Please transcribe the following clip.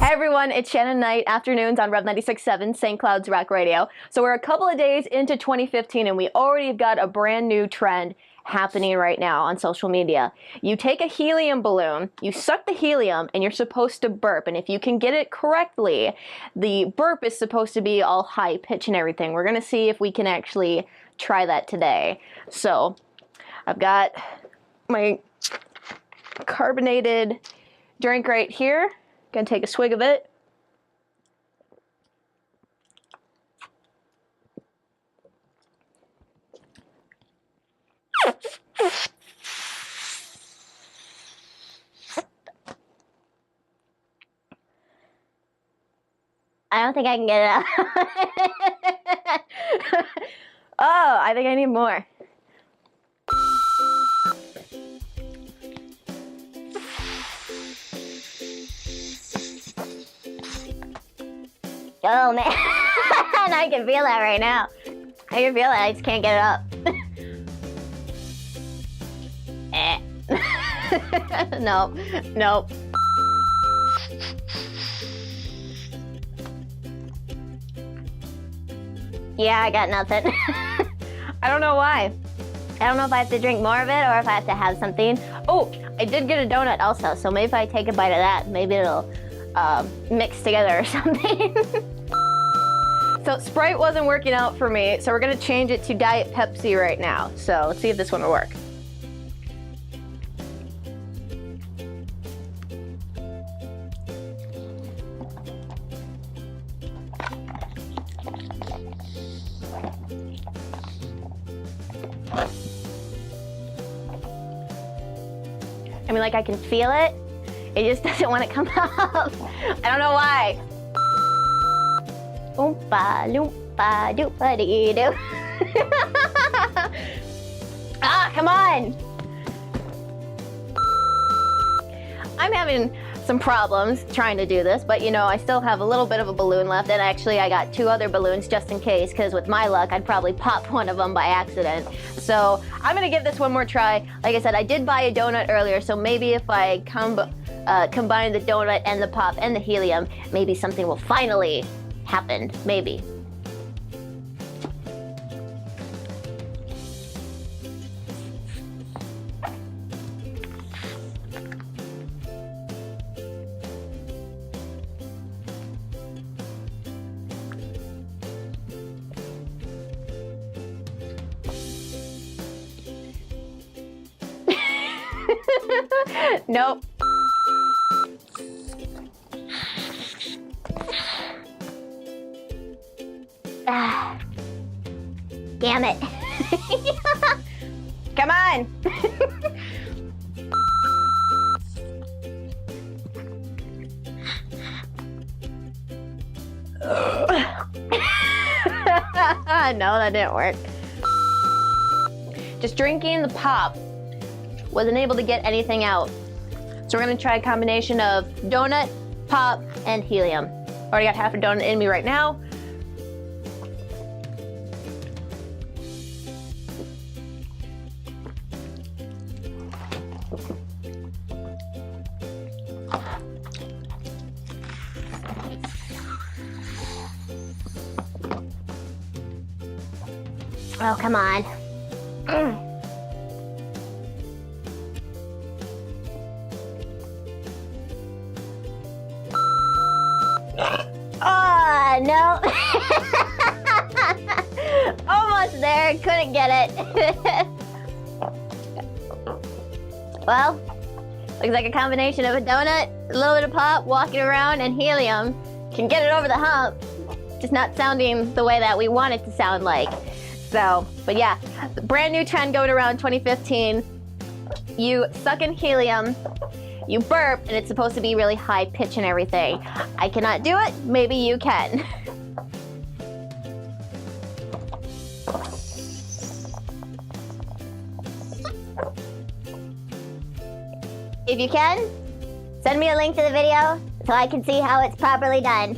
Hi everyone, it's Shannon Night, afternoons on Rev 96.7, St. Cloud's Rock Radio. So we're a couple of days into 2015 and we already have got a brand new trend happening right now on social media. You take a helium balloon, you suck the helium, and you're supposed to burp. And if you can get it correctly, the burp is supposed to be all high pitch and everything. We're gonna see if we can actually try that today. So I've got my carbonated drink right here. Gonna take a swig of it. I don't think I can get it out. Oh, I think I need more. Oh man, I can feel that right now. I can feel it, I just can't get it up. Nope, nope. Yeah, I got nothing. I don't know why. I don't know if I have to drink more of it or if I have to have something. Oh, I did get a donut also, so maybe if I take a bite of that, maybe it'll mix together or something. So Sprite wasn't working out for me, so we're gonna change it to Diet Pepsi right now. So let's see if this one will work. I mean, like, I can feel it. It just doesn't want to come up. I don't know why. Oompa loompa doopa dee doo. Ah, come on. I'm having some problems trying to do this, but you know, I still have a little bit of a balloon left, and actually I got 2 other balloons just in case, because with my luck, I'd probably pop one of them by accident. So I'm gonna give this one more try. Like I said, I did buy a donut earlier, so maybe if I combine the donut and the pop and the helium, maybe something will finally happen, maybe. Nope. Ah, damn it. Come on. No, that didn't work. Just drinking the pop wasn't able to get anything out. So we're gonna try a combination of donut, pop, and helium. Already got half a donut in me right now. Oh, come on. Oh, no. Almost there, couldn't get it. Well, looks like a combination of a donut, a little bit of pop, walking around, and helium can get it over the hump. Just not sounding the way that we want it to sound like. So, but yeah, brand new trend going around 2015. You suck in helium, you burp, and it's supposed to be really high pitch and everything. I cannot do it, maybe you can. If you can, send me a link to the video so I can see how it's properly done.